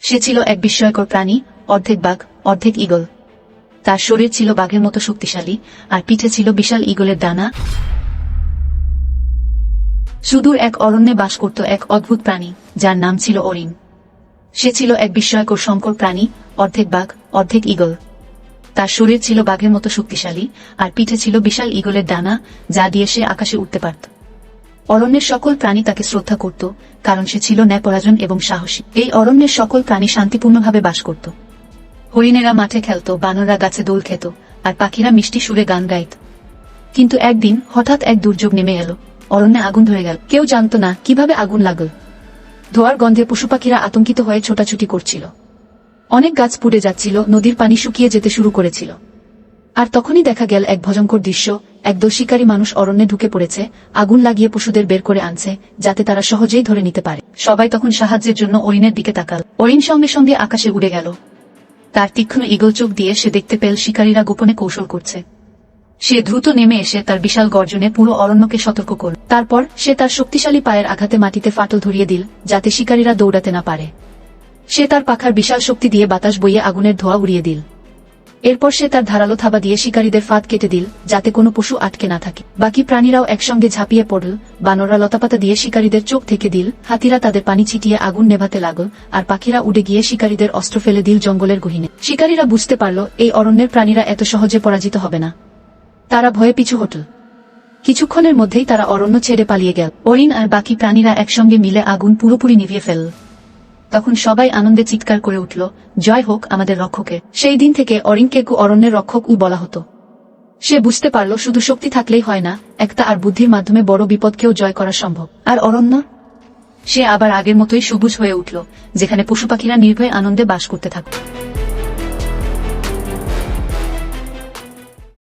সে ছিল এক বিস্ময়কর প্রাণী, অর্ধেক বাঘ অর্ধেক ঈগল। তার শরীর ছিল বাঘের মতো শক্তিশালী, আর পিঠে ছিল বিশাল ঈগলের ডানা। সুদূর এক অরণ্যে বাস করত এক অদ্ভুত প্রাণী, যার নাম ছিল অরিন। সে ছিল এক বিস্ময়কর সংকর প্রাণী, অর্ধেক বাঘ অর্ধেক ঈগল। তার শরীর ছিল বাঘের মতো শক্তিশালী, আর পিঠে ছিল বিশাল ঈগলের ডানা, যা দিয়ে সে আকাশে উঠতে পারত। অরণ্যের সকল প্রাণী তাকে শ্রদ্ধা করত, কারণ সে ছিল ন্যায়পরায়ণ এবং সাহসী। এই অরণ্যের সকল প্রাণী শান্তিপূর্ণভাবে বাস করত। হরিণেরা মাঠে খেলত, বানররা গাছে দোল খেত, আর পাখিরা মিষ্টি সুরে গান গাইত। কিন্তু একদিন হঠাৎ এক দুর্যোগ নেমে এলো। অরণ্যে আগুন ধরে গেল। কেউ জানত না কিভাবে আগুন লাগল। ধোঁয়ার গন্ধে পশু পাখিরা আতঙ্কিত হয়ে ছোটাছুটি করছিল। অনেক গাছ পুড়ে যাচ্ছিল, নদীর পানি শুকিয়ে যেতে শুরু করেছিল। আর তখনই দেখা গেল এক ভয়ঙ্কর দৃশ্য। একদল শিকারী মানুষ অরণ্যে ঢুকে পড়েছে, আগুন লাগিয়ে পশুদের বের করে আনছে, যাতে তারা সহজেই ধরে নিতে পারে। সবাই তখন সাহায্যের জন্য অরিনের দিকে তাকাল। অরিন সঙ্গে সঙ্গে আকাশে উড়ে গেল। তার তীক্ষ্ণ ঈগল চোখ দিয়ে সে দেখতে পেল শিকারীরা গোপনে কৌশল করছে। সে দ্রুত নেমে এসে তার বিশাল গর্জনে পুরো অরণ্যকে সতর্ক করল। তারপর সে তার শক্তিশালী পায়ের আঘাতে মাটিতে ফাটল ধরিয়ে দিল, যাতে শিকারীরা দৌড়াতে না পারে। সে তার পাখার বিশাল শক্তি দিয়ে বাতাস বইয়ে আগুনের ধোঁয়া উড়িয়ে দিল। এরপর সে তার ধারালো থাবা দিয়ে শিকারীদের ফাঁদ কেটে দিল, যাতে কোনো পশু আটকে না থাকে। বাকি প্রাণীরাও একসঙ্গে ঝাঁপিয়ে পড়ল। বানররা লতাপাতা দিয়ে শিকারীদের চোখ থেকে দিল, হাতিরা তাদের পানি ছিটিয়ে আগুন নেভাতে লাগল, আর পাখিরা উড়ে গিয়ে শিকারীদের অস্ত্র ফেলে দিল জঙ্গলের গহীনে। শিকারীরা বুঝতে পারল এই অরণ্যের প্রাণীরা এত সহজে পরাজিত হবে না। তারা ভয়ে পিছু হটল। কিছুক্ষণের মধ্যেই তারা অরণ্য ছেড়ে পালিয়ে গেল। অরিন আর বাকি প্রাণীরা একসঙ্গে মিলে আগুন পুরোপুরি নিভিয়ে ফেলল। তখন সবাই আনন্দে চিৎকার করে উঠল, জয় হোক আমাদের রক্ষকের। সেই দিন থেকে অরিনকে অরণ্যের রক্ষক বলা হতো। সে বুঝতে পারল শুধু শক্তি থাকলেই হয় না, একতা আর বুদ্ধির মাধ্যমে বড় বিপদকেও জয় করা সম্ভব। আর অরণ্য, সে আবার আগের মতোই সবুজ হয়ে উঠল, যেখানে পশু পাখিরা নির্ভয়ে আনন্দে বাস করতে থাকত।